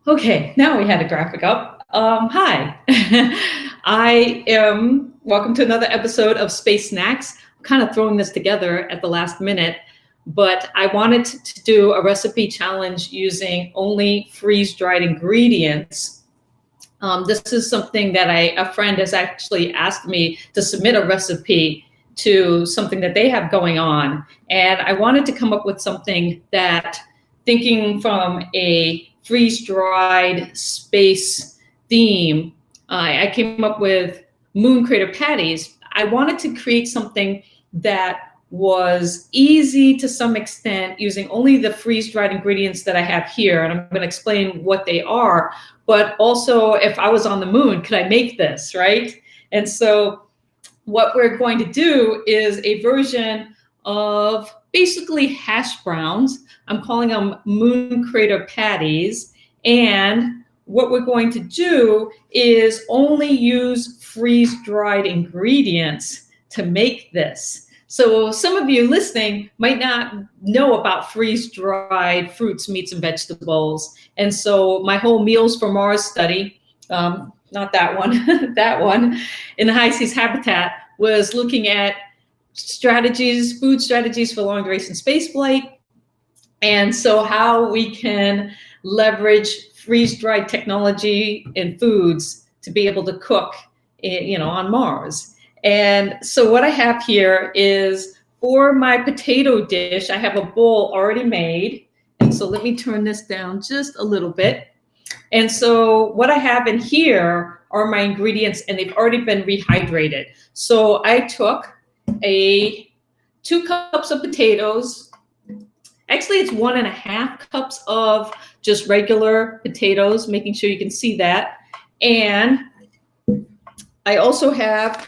Okay, now we had a graphic up. Hi, welcome to another episode of Space Snacks. I'm kind of throwing this together at the last minute, but I wanted to do a recipe challenge using only freeze-dried ingredients. This is something that a friend has actually asked me to submit a recipe to something that they have going on. And I wanted to come up with something that, thinking from a freeze-dried space theme, I came up with moon crater patties. I wanted to create something that was easy to some extent using only the freeze-dried ingredients that I have here. And I'm going to explain what they are. But also, if I was on the moon, could I make this, right? And so what we're going to do is a version of basically hash browns. I'm calling them moon crater patties. And what we're going to do is only use freeze-dried ingredients to make this. So some of you listening might not know about freeze-dried fruits, meats, and vegetables. And so my whole Meals for Mars study, not that one, that one, in the high seas habitat, was looking at strategies, food strategies for long duration space flight. And so how we can leverage freeze-dried technology in foods to be able to cook, on Mars. And so what I have here is, for my potato dish, I have a bowl already made. And so let me turn this down just a little bit. And so what I have in here are my ingredients, and they've already been rehydrated. So I took 2 cups of potatoes. Actually, it's 1.5 cups of just regular potatoes, making sure you can see that. And I also have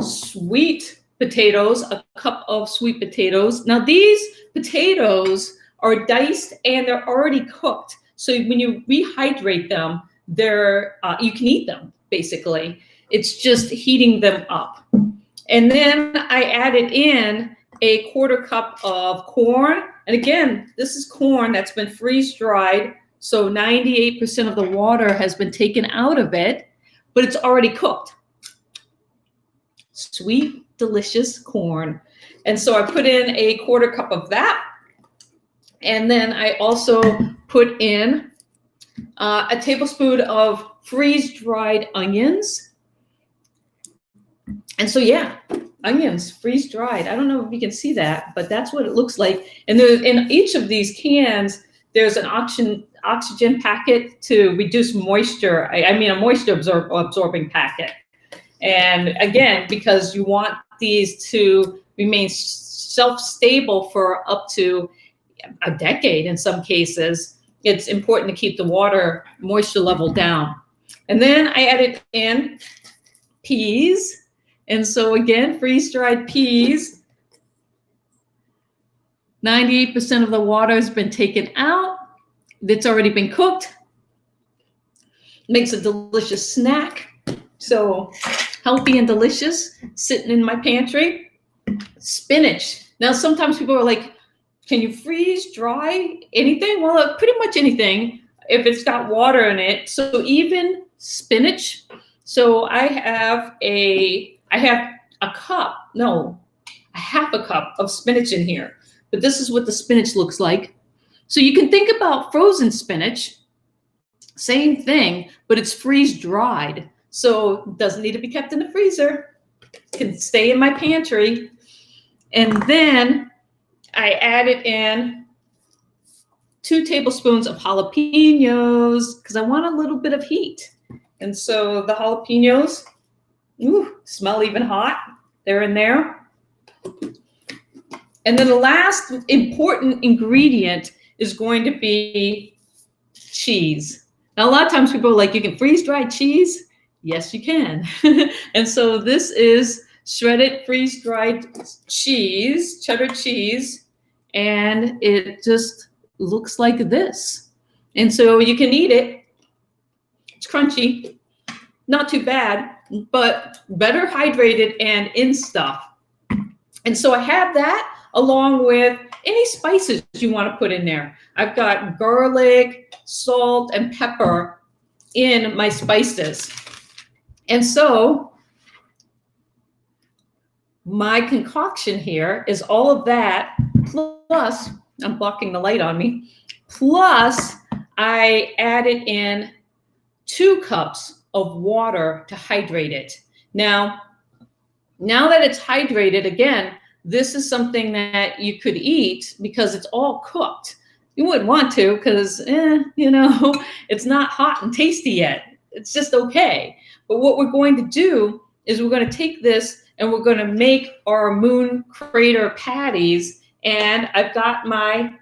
sweet potatoes, a cup of sweet potatoes. Now these potatoes are diced and they're already cooked. So when you rehydrate them, you can eat them, basically. It's just heating them up. And then I added in a 1/4 cup of corn. And again, this is corn that's been freeze-dried. So 98% of the water has been taken out of it, but it's already cooked. Sweet, delicious corn. And so I put in a 1/4 cup of that. And then I also put in a tablespoon of freeze-dried onions. And so, yeah, onions, freeze-dried. I don't know if you can see that, but that's what it looks like. And in each of these cans, there's an oxygen packet to reduce moisture. I mean, a moisture absorbing packet. And again, because you want these to remain shelf-stable for up to a decade in some cases, it's important to keep the water moisture level down. And then I added in peas. And so again, freeze-dried peas. 98% of the water has been taken out. It's already been cooked. Makes a delicious snack. So healthy and delicious, sitting in my pantry. Spinach. Now, sometimes people are like, can you freeze dry anything? Well, pretty much anything if it's got water in it. So even spinach. So I have a half a cup of spinach in here. But this is what the spinach looks like. So you can think about frozen spinach. Same thing, but it's freeze-dried. So it doesn't need to be kept in the freezer. It can stay in my pantry. And then I added in 2 tablespoons of jalapenos because I want a little bit of heat. And so the jalapenos, smell even hot. They're in there. And then the last important ingredient is going to be cheese. Now, a lot of times people are like, you can freeze-dried cheese? Yes, you can. And so this is shredded freeze-dried cheese, cheddar cheese, and it just looks like this. And so you can eat it. It's crunchy, not too bad, but better hydrated and in stuff. And so I have that along with any spices you want to put in there. I've got garlic, salt, and pepper in my spices. And so my concoction here is all of that, plus, I'm blocking the light on me, plus I added in 2 cups of water to hydrate it. Now that it's hydrated, again, this is something that you could eat because it's all cooked. You wouldn't want to because, it's not hot and tasty yet. It's just okay. But what we're going to do is we're going to take this and we're going to make our moon crater patties. And I've got my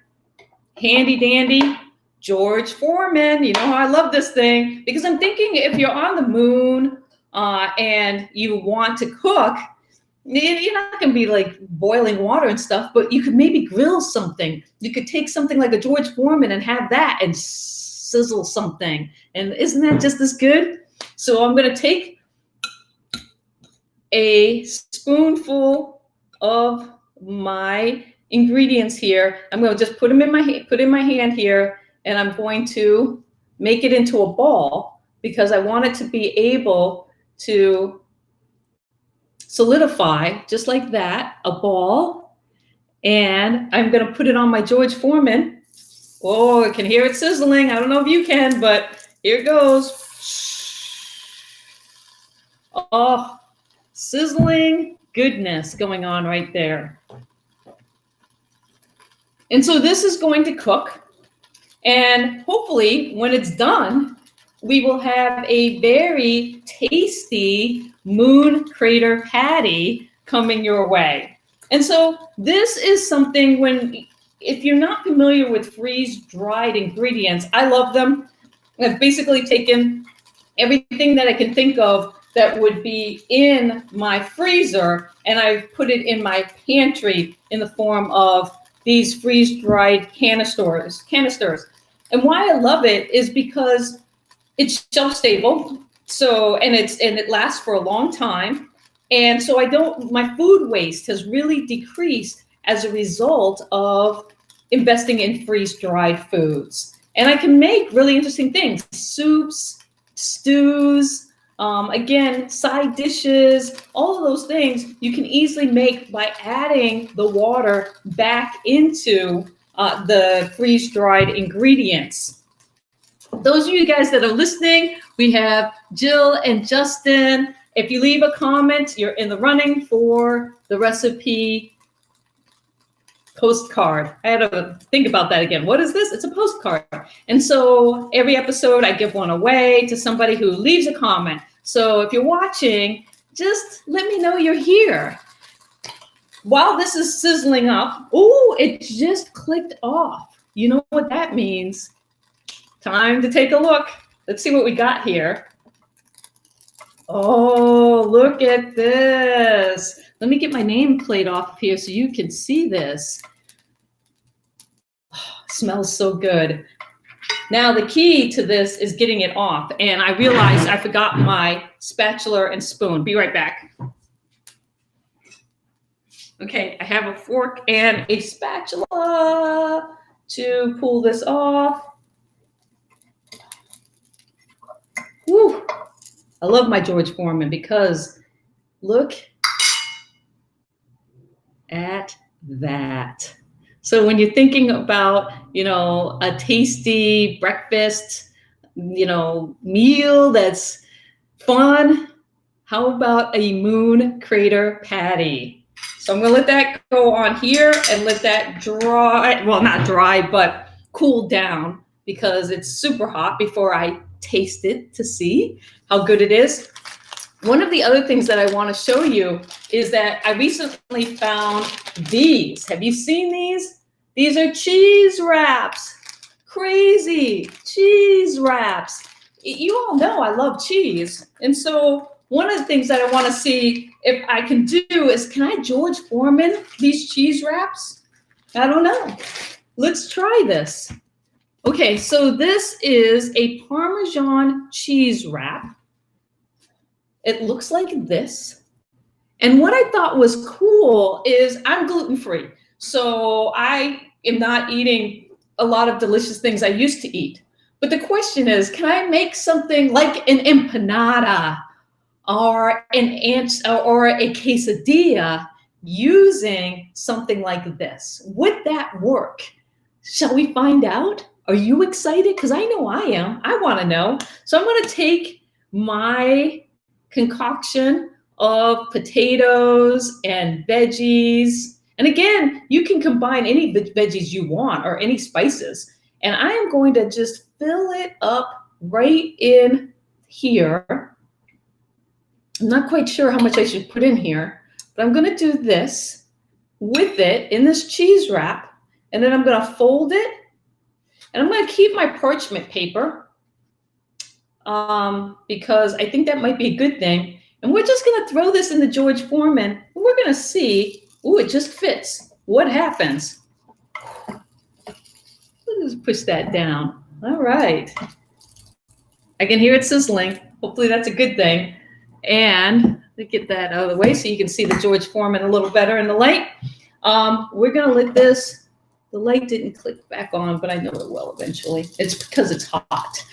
handy dandy George Foreman. You know how I love this thing, because I'm thinking if you're on the moon and you want to cook, you're not going to be like boiling water and stuff, but you could maybe grill something. You could take something like a George Foreman and have that and sizzle something. And isn't that just as good? So I'm going to take a spoonful of my ingredients here. I'm going to just put in my hand here, and I'm going to make it into a ball because I want it to be able to solidify just like that, a ball. And I'm going to put it on my George Foreman. Oh, I can hear it sizzling. I don't know if you can, but here it goes. Oh, sizzling goodness going on right there. And so this is going to cook. And hopefully when it's done, we will have a very tasty moon crater patty coming your way. And so this is something if you're not familiar with freeze-dried ingredients, I love them. I've basically taken everything that I can think of that would be in my freezer, and I've put it in my pantry in the form of these freeze-dried canisters. And why I love it is because it's shelf-stable, and it lasts for a long time, and so my food waste has really decreased as a result of investing in freeze-dried foods. And I can make really interesting things: soups, stews, again, side dishes, all of those things you can easily make by adding the water back into the freeze-dried ingredients. Those of you guys that are listening, we have Jill and Justin. If you leave a comment, you're in the running for the recipe postcard. I had to think about that again. What is this? It's a postcard. And so every episode, I give one away to somebody who leaves a comment. So if you're watching, just let me know you're here. While this is sizzling up, oh, it just clicked off. You know what that means? Time to take a look. Let's see what we got here. Oh, look at this. Let me get my nameplate off here so you can see this. Oh, smells so good. Now, the key to this is getting it off. And I realized I forgot my spatula and spoon. Be right back. Okay, I have a fork and a spatula to pull this off. Woo. I love my George Foreman because look at that. So when you're thinking about, a tasty breakfast, meal that's fun, how about a moon crater patty? So I'm going to let that go on here and let that dry, well, not dry, but cool down because it's super hot before I taste it to see how good it is. One of the other things that I want to show you is that I recently found these. Have you seen these? These are cheese wraps. Crazy cheese wraps. You all know I love cheese. And so one of the things that I want to see if I can do is, can I George Foreman these cheese wraps? I don't know. Let's try this. Okay, so this is a Parmesan cheese wrap. It looks like this. And what I thought was cool is I'm gluten-free. So I am not eating a lot of delicious things I used to eat. But the question is, can I make something like an empanada or or a quesadilla using something like this? Would that work? Shall we find out? Are you excited? Because I know I am. I want to know. So I'm going to take my concoction of potatoes and veggies. And again, you can combine any veggies you want or any spices. And I am going to just fill it up right in here. I'm not quite sure how much I should put in here, but I'm going to do this with it in this cheese wrap. And then I'm going to fold it. And I'm going to keep my parchment paper because I think that might be a good thing. And we're just going to throw this in the George Foreman. And we're going to see, ooh, it just fits. What happens? Let's push that down. All right. I can hear it sizzling. Hopefully that's a good thing. And let's get that out of the way so you can see the George Foreman a little better in the light. We're going to let this. The light didn't click back on, but I know it will eventually. It's because it's hot.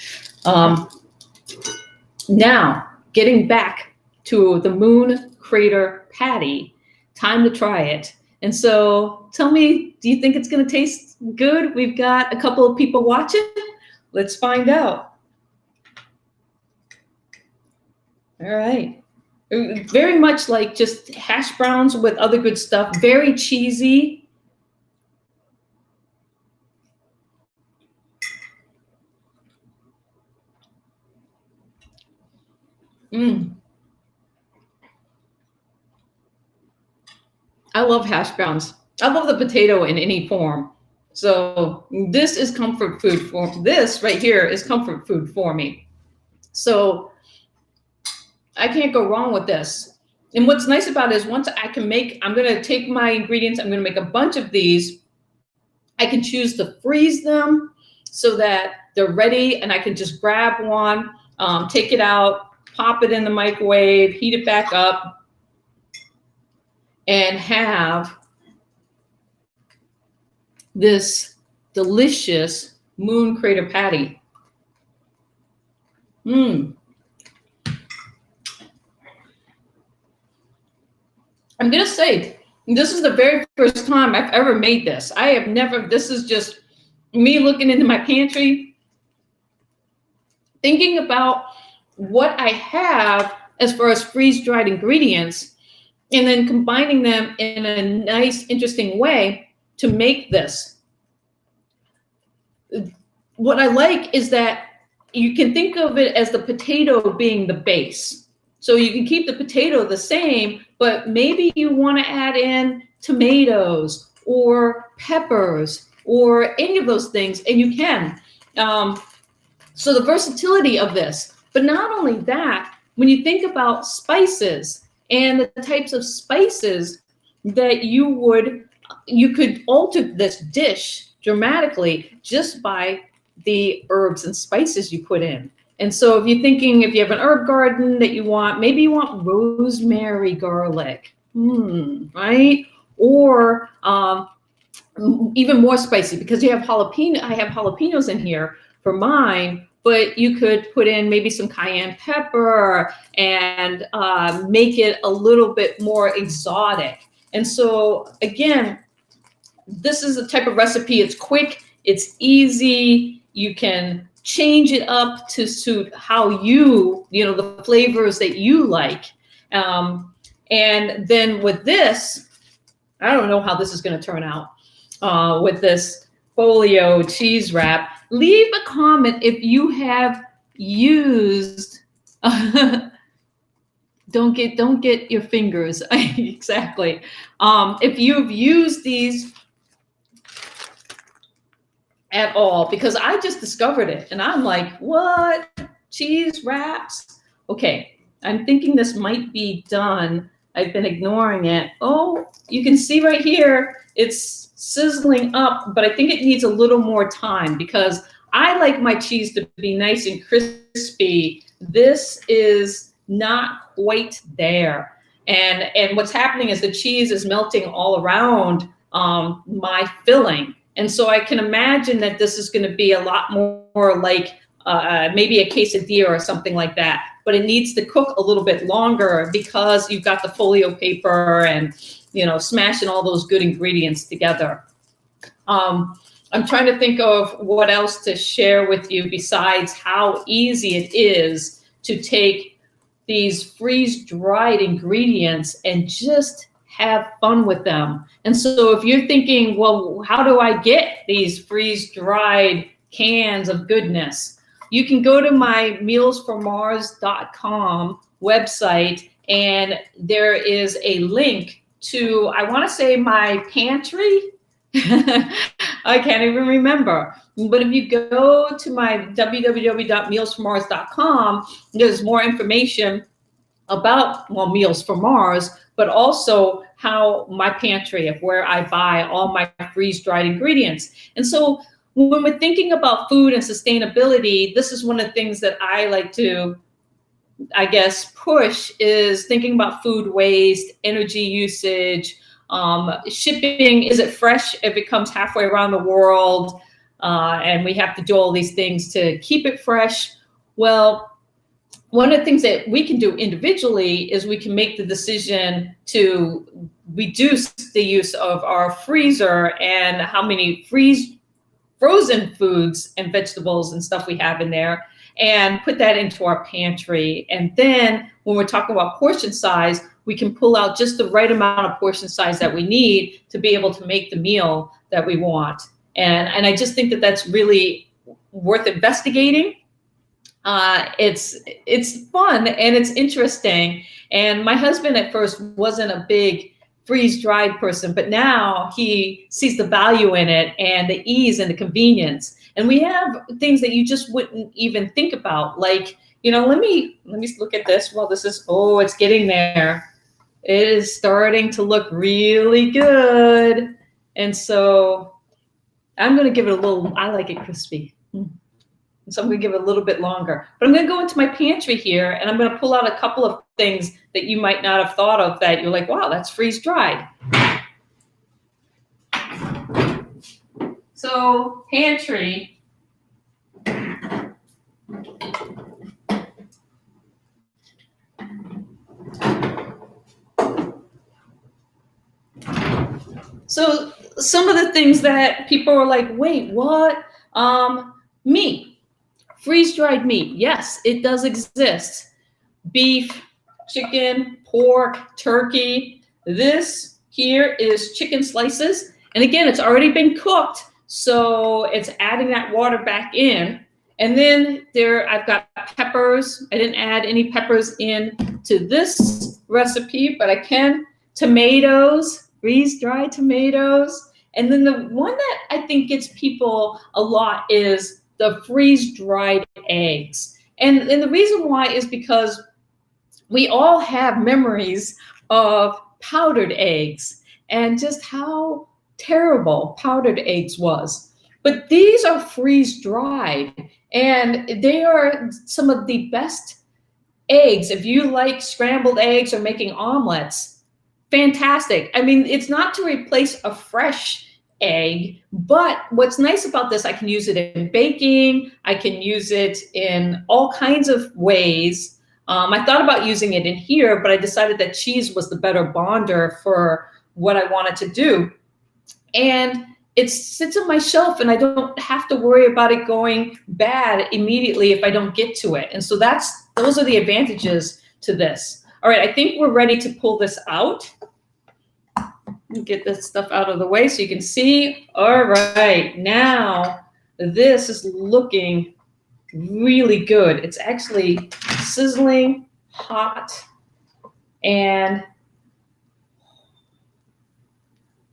Now, getting back to the moon crater patty, time to try it. And so tell me, do you think it's going to taste good? We've got a couple of people watching. Let's find out. All right. Very much like just hash browns with other good stuff. Very cheesy. I love hash browns. I love the potato in any form. So this is comfort food for this right here is comfort food for me. So I can't go wrong with this. And what's nice about it is once I can make, I'm going to take my ingredients, I'm going to make a bunch of these. I can choose to freeze them so that they're ready and I can just grab one, take it out, pop it in the microwave, heat it back up, and have this delicious moon crater patty. I'm going to say, this is the very first time I've ever made this. I have never, this is just me looking into my pantry, thinking about what I have as far as freeze-dried ingredients, and then combining them in a nice, interesting way to make this. What I like is that you can think of it as the potato being the base. So you can keep the potato the same, but maybe you want to add in tomatoes or peppers or any of those things, and you can. So the versatility of this, but not only that, when you think about spices and the types of spices that you could alter this dish dramatically just by the herbs and spices you put in. And so if you're thinking, if you have an herb garden that you want, maybe you want rosemary garlic, right? Or even more spicy because you have jalapeno. I have jalapenos in here for mine, but you could put in maybe some cayenne pepper and make it a little bit more exotic. And so again, this is the type of recipe. It's quick, it's easy. You can change it up to suit how the flavors that you like. And then with this, I don't know how this is going to turn out with this folio cheese wrap. Leave a comment if you have used, don't get your fingers, exactly. If you've used these at all, because I just discovered it and I'm like, what? Cheese wraps? Okay, I'm thinking this might be done. I've been ignoring it. Oh, you can see right here, it's sizzling up, but I think it needs a little more time because I like my cheese to be nice and crispy. This is not quite there. And what's happening is the cheese is melting all around my filling. And so I can imagine that this is going to be a lot more like maybe a quesadilla or something like that. But it needs to cook a little bit longer because you've got the folio paper and, smashing all those good ingredients together. I'm trying to think of what else to share with you besides how easy it is to take these freeze-dried ingredients and just have fun with them. And so if you're thinking, well, how do I get these freeze-dried cans of goodness? You can go to my mealsformars.com website, and there is a link to, I want to say, my pantry. I can't even remember. But if you go to my www.mealsformars.com, there's more information about, well, Meals for Mars, but also how my pantry of where I buy all my freeze-dried ingredients. And so when we're thinking about food and sustainability, this is one of the things that I like to, I guess, push is thinking about food waste, energy usage, shipping. Is it fresh if it comes halfway around the world? And we have to do all these things to keep it fresh. Well, one of the things that we can do individually is we can make the decision to reduce the use of our freezer and how many frozen foods and vegetables and stuff we have in there, and put that into our pantry. And then when we're talking about portion size, we can pull out just the right amount of portion size that we need to be able to make the meal that we want. And I just think that that's really worth investigating. It's fun and it's interesting. And my husband at first wasn't a big freeze-dried person, but now he sees the value in it and the ease and the convenience. And we have things that you just wouldn't even think about. Like, let me look at this. Well, this is, it's getting there. It is starting to look really good. And so I'm going to give it a little, I like it crispy. So I'm going to give it a little bit longer. But I'm going to go into my pantry here, and I'm going to pull out a couple of things that you might not have thought of that you're like, wow, that's freeze-dried. So pantry. So some of the things that people are like, wait, what? Meat. Freeze-dried meat, yes, it does exist. Beef, chicken, pork, turkey. This here is chicken slices. And again, it's already been cooked, so it's adding that water back in. And then I've got peppers. I didn't add any peppers in to this recipe, but I can. Tomatoes, freeze-dried tomatoes. And then the one that I think gets people a lot is the freeze-dried eggs. And the reason why is because we all have memories of powdered eggs and just how terrible powdered eggs was. But these are freeze-dried, and they are some of the best eggs. If you like scrambled eggs or making omelets, fantastic. I mean, it's not to replace a fresh egg, but what's nice about this, I can use it in baking. I can use it in all kinds of ways. I thought about using it in here, but I decided that cheese was the better bonder for what I wanted to do. And it sits on my shelf, and I don't have to worry about it going bad immediately if I don't get to it. And so those are the advantages to this. All right, I think we're ready to pull this out. Get this stuff out of the way so you can see. All right, now this is looking really good. It's actually sizzling hot, and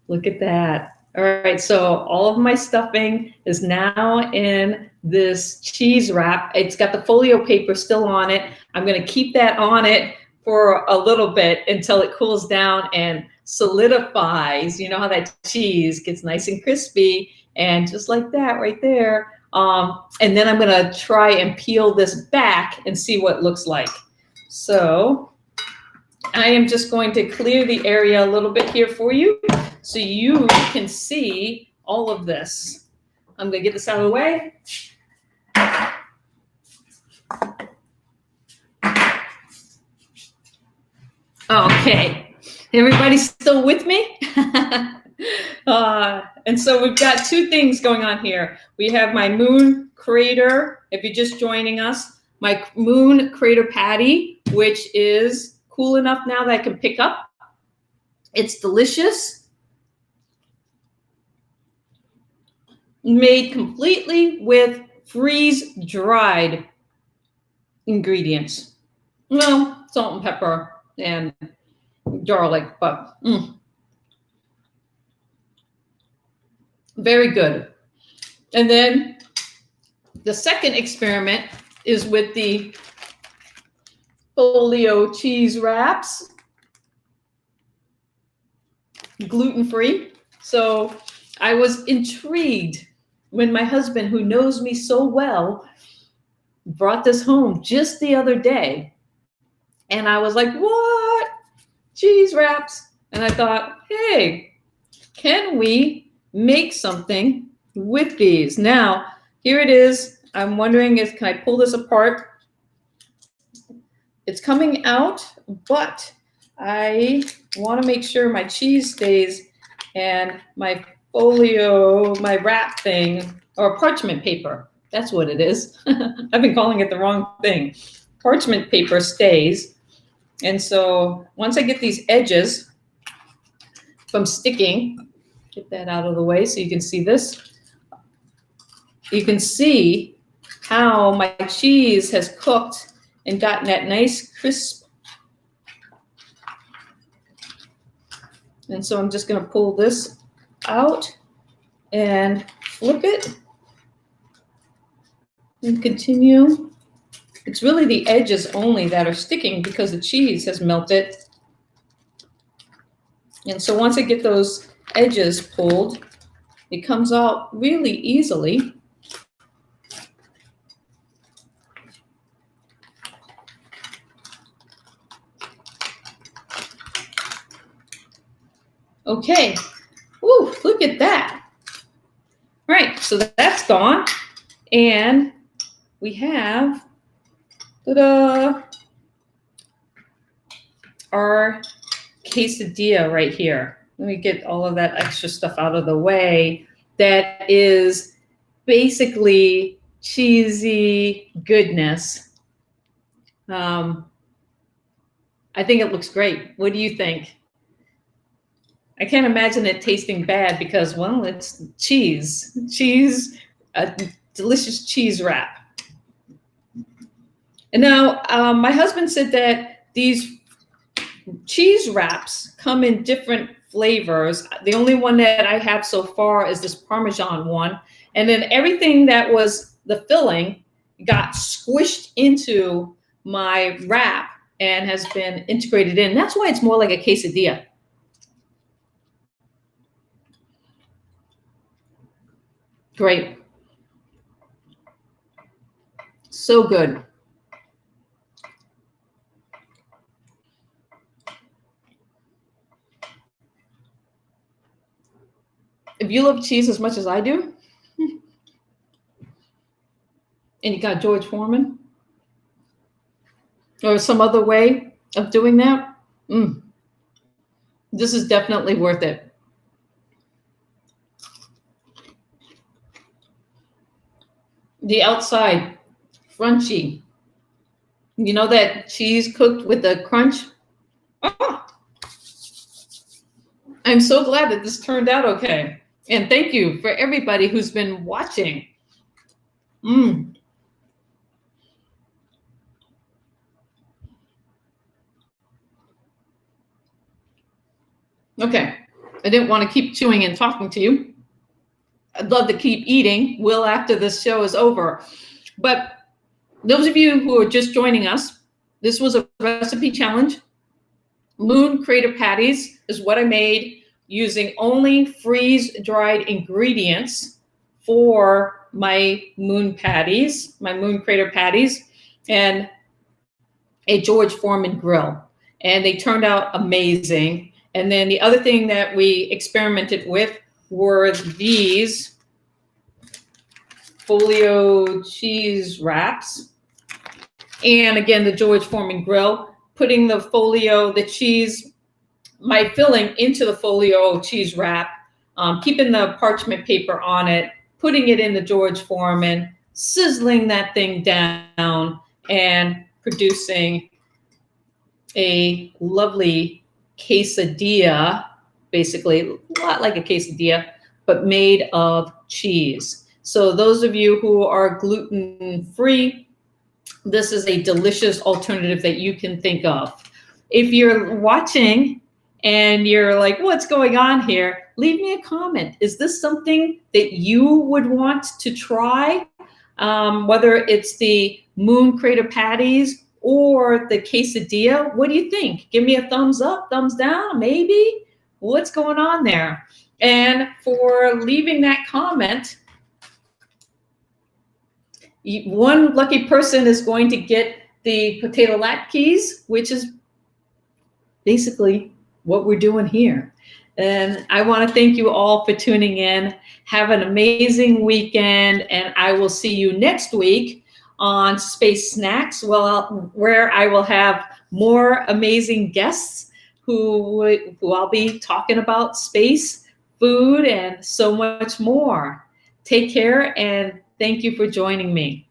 look at that. All right, so all of my stuffing is now in this cheese wrap. It's got the folio paper still on it. I'm going to keep that on it for a little bit until it cools down and solidifies. You know how that cheese gets nice and crispy, and just like that right there. And then I'm going to try and peel this back and see what it looks like. So I am just going to clear the area a little bit here for you so you can see all of this. I'm going to get this out of the way. Okay, everybody's still with me? And so we've got two things going on here. We have my moon crater, if you're just joining us, my moon crater patty, which is cool enough now that I can pick up. It's delicious. Made completely with freeze-dried ingredients. Well, salt and pepper and garlic, but very good. And then the second experiment is with the folio cheese wraps, gluten-free. So I was intrigued when my husband, who knows me so well, brought this home just the other day. And I was like, what? Cheese wraps. And I thought, hey, can we make something with these? Now, here it is. I'm wondering if, can I pull this apart? It's coming out, but I want to make sure my cheese stays and my folio, my wrap thing, or parchment paper. That's what it is. I've been calling it the wrong thing. Parchment paper stays. And so once I get these edges from sticking, get that out of the way so you can see this. You can see how my cheese has cooked and gotten that nice crisp. And so I'm just going to pull this out and flip it and continue. It's really the edges only that are sticking because the cheese has melted. And so once I get those edges pulled, it comes out really easily. Okay, ooh, look at that. All right, so that's gone. And we have, ta-da, our quesadilla right here. Let me get all of that extra stuff out of the way. That is basically cheesy goodness. I think it looks great. What do you think? I can't imagine it tasting bad because, well, it's cheese, a delicious cheese wrap. And now my husband said that these cheese wraps come in different flavors. The only one that I have so far is this Parmesan one. And then everything that was the filling got squished into my wrap and has been integrated in. That's why it's more like a quesadilla. Great. So good. If you love cheese as much as I do, and you got George Foreman, or some other way of doing that, this is definitely worth it. The outside, crunchy. You know that cheese cooked with the crunch? Oh, I'm so glad that this turned out okay. And thank you for everybody who's been watching. Okay, I didn't want to keep chewing and talking to you. I'd love to keep eating, will, after this show is over. But those of you who are just joining us, this was a recipe challenge. Moon crater patties is what I made using only freeze-dried ingredients for my moon patties, my moon crater patties, and a George Foreman grill. and they turned out amazing. And then the other thing that we experimented with were these folio cheese wraps. And again, the George Foreman grill, putting the cheese, my filling into the folio cheese wrap, keeping the parchment paper on it, putting it in the George Foreman, sizzling that thing down, and producing a lovely quesadilla, basically a lot like a quesadilla, but made of cheese. So those of you who are gluten-free, this is a delicious alternative that you can think of. If you're watching and you're like, what's going on here? Leave me a comment. Is this something that you would want to try? Whether it's the moon crater patties or the quesadilla, what do you think? Give me a thumbs up, thumbs down, maybe? What's going on there? And for leaving that comment, one lucky person is going to get the potato latkes, which is basically what we're doing here. And I want to thank you all for tuning in. Have an amazing weekend, and I will see you next week on Space Snacks, where I will have more amazing guests who I'll be talking about space, food, and so much more. Take care, and thank you for joining me.